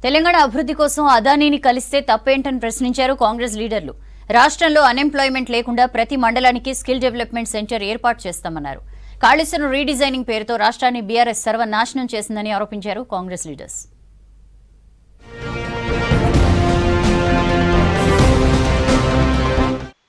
తెలంగాణ అభివృద్ధి కోసం అదానీని కలిస్తే తప్పేంటని ప్రశ్నించారు కాంగ్రెస్ లీడర్లు. రాష్ట్రంలో అన్‌ఎంప్లాయ్‌మెంట్ లేకుండా ప్రతి మండలానికి స్కిల్ డెవలప్‌మెంట్ సెంటర్ ఏర్పాటు చేస్తామన్నారు. కాళేశ్వరం రీడిజైనింగ్ పేరుతో రాష్ట్రాన్ని బీఆర్ఎస్ సర్వనాశనం చేసిందని ఆరోపించారు కాంగ్రెస్ లీడర్స్.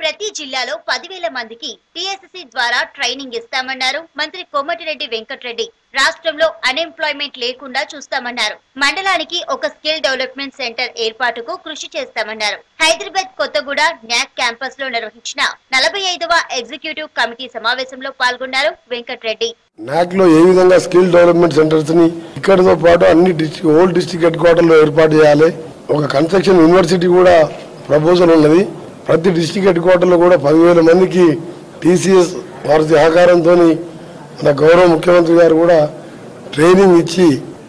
ప్రతి జిల్లాలో 10,000 మందికి టీఎస్సీ ద్వారా ట్రైనింగ్ ఇస్తామన్నారు మంత్రి కోమటిరెడ్డి వెంకటరెడ్డి. రాష్ట్రంలో అన్‌ఎంప్లాయ్‌మెంట్ లేకుండా చూస్తామన్నారు. మండలానికి ఒక స్కిల్ డెవలప్‌మెంట్ సెంటర్ ఏర్పాటుకు కృషి చేస్తామన్నారు. హైదరాబాద్ కొత్తగూడ న్యాక్ క్యాంపస్ లో నిర్వహించిన 45వ ఎగ్జిక్యూటివ్ కమిటీ సమావేశంలో పాల్గొన్నారు వెంకటరెడ్డి. న్యాక్ లో ఏ విధంగా స్కిల్ డెవలప్మెంట్ సెంటర్స్ ని ఇక్కడతో పాటు అన్ని ఓల్డ్ డిస్ట్రిక్ట్ హెడ్ క్వార్టర్ లో ఏర్పాటు చేయాలి. ఒక కన్స్ట్రక్షన్ యూనివర్సిటీ కూడా ప్రపోజల్ ఉన్నది. ప్రతి డిస్ట్రిక్ట్ హెడ్ క్వార్టర్ లో కూడా 10,000 మందికి టీసీఎస్ వారి సహకారంతో మన గౌరవ ముఖ్యమంత్రి గారు కూడా ట్రైనింగ్ ఇచ్చి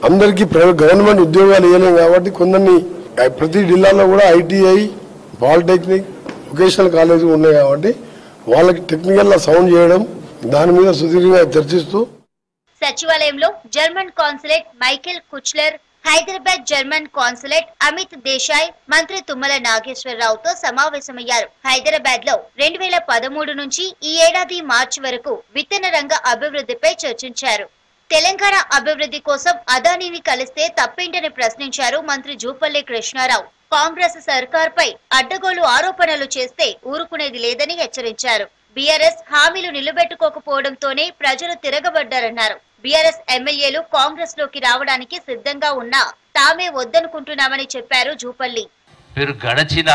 అందరికీ గవర్నమెంట్ ఉద్యోగాలు ఇవ్వలేం కాబట్టి కొందరిని ప్రతి జిల్లాలో కూడా ఐటీఐ, పాలిటెక్నిక్, వొకేషనల్ కాలేజీ ఉన్నాయి కాబట్టి వాళ్ళకి టెక్నికల్ గా సౌండ్ చేయడం, దాని మీద సుదీర్ఘంగా చర్చిస్తూ సచివాలయంలో German consulate Michael Kuchler, Hyderabad German consulate Amit Desai మంత్రి తుమ్మల నాగేశ్వరరావుతో సమావేశమయ్యారు. హైదరాబాద్ లో 2013 నుంచి ఈ ఏడాది మార్చి వరకు విత్తన రంగ అభివృద్ధిపై చర్చించారు. తెలంగాణ అభివృద్ధి కోసం అదానీని కలిస్తే తప్పేంటని ప్రశ్నించారు మంత్రి జూపల్లి కృష్ణారావు. కాంగ్రెస్ సర్కార్పై అడ్డగోలు ఆరోపణలు చేస్తే ఊరుకునేది లేదని హెచ్చరించారు. బీఆర్ఎస్ హామీలు నిలబెట్టుకోకపోవడంతోనే ప్రజలు తిరగబడ్డారన్నారు. బీఆర్ఎస్ ఎమ్మెల్యేలు కాంగ్రెస్ లోకి రావడానికి సిద్ధంగా ఉన్నా తామే వద్దనుకుంటున్నామని చెప్పారు జూపల్లి. మీరు గడచిన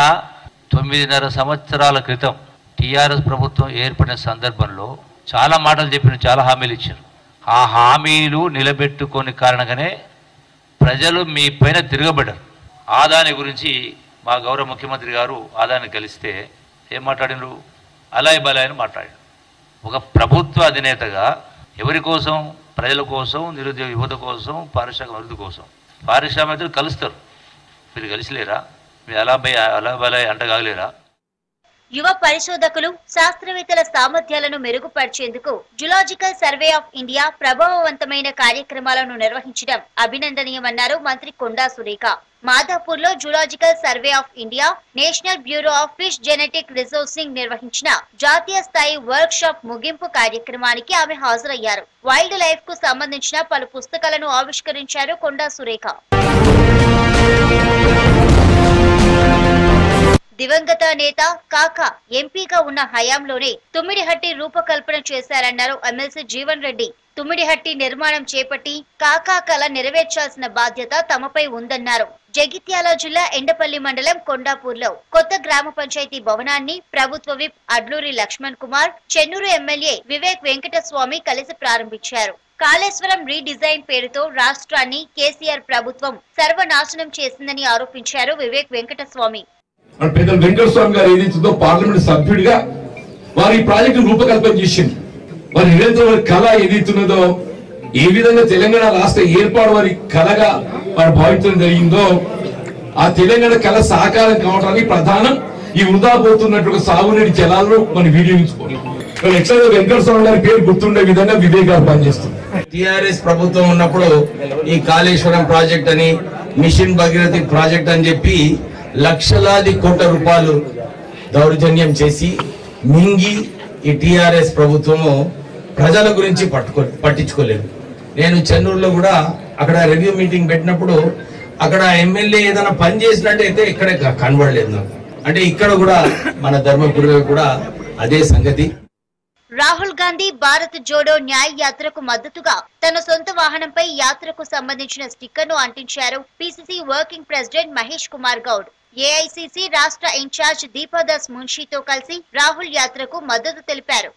9.5 సంవత్సరాల క్రితం టీఆర్ఎస్ ప్రభుత్వం ఏర్పడిన సందర్భంలో చాలా మాటలు చెప్పిన, చాలా హామీలు ఇచ్చారు. ఆ హామీలు నిలబెట్టుకోని కారణంగానే ప్రజలు మీ పైన తిరగబడ్డారు. ఆదాని గురించి మా గౌరవ ముఖ్యమంత్రి గారు ఆదాని కలిస్తే ఏం మాట్లాడినారు? అలాయ్ బలాయ్ అని మాట్లాడారు. ఒక ప్రభుత్వ అధినేతగా ఎవరి కోసం? ప్రజల కోసం, నిరుద్యోగ యువత కోసం, పారిశ్రామిక అభివృద్ధి కోసం. పారిశ్రామికలు కలుస్తారు, మీరు కలిసిలేరా? మీరు అలా బలాయ్ అంటగాగలేరా? యువ పరిశోధకులు, శాస్త్రవేత్తల సామర్థ్యాలను మెరుగుపరిచేందుకు జులాజికల్ సర్వే ఆఫ్ ఇండియా ప్రభావవంతమైన కార్యక్రమాలను నిర్వహించడం అభినందనీయమన్నారు మంత్రి కొండా సురేఖ. మాదాపూర్ లో zoological survey of India, national bureau of fish genetic resourcing నిర్వహించిన జాతీయ స్థాయి వర్క్ షాప్ ముగింపు కార్యక్రమానికి ఆమె హాజరయ్యారు. వైల్డ్ లైఫ్ కు సంబంధించిన పలు పుస్తకాలను ఆవిష్కరించారు కొండా సురేఖ. దివంగత నేత కాకా ఎంపీగా ఉన్న హయాంలోనే తుమ్మిడిహట్టి రూపకల్పన చేశారన్నారు ఎమ్మెల్సీ జీవన్ రెడ్డి. తుమ్మిడిహట్టి నిర్మాణం చేపట్టి కాకా కళ నెరవేర్చాల్సిన బాధ్యత తమపై ఉందన్నారు. జగిత్యాల జిల్లా ఎండపల్లి మండలం కొండాపూర్లో కొత్త గ్రామ పంచాయతీ భవనాన్ని ప్రభుత్వ విప్ అడ్లూరి లక్ష్మణ్ కుమార్, చెన్నూరు ఎమ్మెల్యే వివేక్ వెంకటస్వామి కలిసి ప్రారంభించారు. కాళేశ్వరం రీడిజైన్ పేరుతో రాష్ట్రాన్ని కేసీఆర్ ప్రభుత్వం సర్వనాశనం చేసిందని ఆరోపించారు వివేక్ వెంకటస్వామి. పెద్దలు వెంకటస్వామి గారు ఏదైతుందో పార్లమెంట్ సభ్యుడిగా వారి ప్రాజెక్టు రూపకల్పన చేసింది. వారి నిరంతర వారి కళ ఏదైతున్నదో, ఏ విధంగా తెలంగాణ రాష్ట్ర ఏర్పాటు వారి కళగా వారు భావించడం జరిగిందో, ఆ తెలంగాణ కళ సాకారం కావడానికి ప్రధానం ఈ వృధా పోతున్నట్టు సాగునీటి జలాలను మనం వినియోగించుకోవాలి. వెంకటస్వామి గారి పేరు గుర్తుండే విధంగా వివేక్ గారు పనిచేస్తుంది. టిఆర్ఎస్ ప్రభుత్వం ఉన్నప్పుడు ఈ కాళేశ్వరం ప్రాజెక్ట్ అని, మిషన్ భగీరథి ప్రాజెక్ట్ అని చెప్పి లక్షలాది కోట్ల రూపాయలు దౌర్జన్యం చేసి మింగి ఈ టిఆర్ఎస్ ప్రభుత్వము ప్రజల గురించి పట్టించుకోలేదు. నేను చెన్నూరులో కూడా అక్కడ రివ్యూ మీటింగ్ పెట్టినప్పుడు అక్కడ ఎమ్మెల్యే ఏదైనా పని చేసినట్టయితే ఇక్కడే కనబడలేదు నాకు. అంటే ఇక్కడ కూడా మన ధర్మపురిలో కూడా అదే సంగతి. రాహుల్ గాంధీ భారత్ జోడో న్యాయ యాత్రకు మద్దతుగా తన సొంత వాహనంపై యాత్రకు సంబంధించిన స్టిక్కర్ ను అంటించారు PCC working president Mahesh Kumar Goud. AICC రాష్ట్ర ఇన్ఛార్జ్ దీపాదాస్ మున్షితో కలిసి రాహుల్ యాత్రకు మద్దతు తెలిపారు.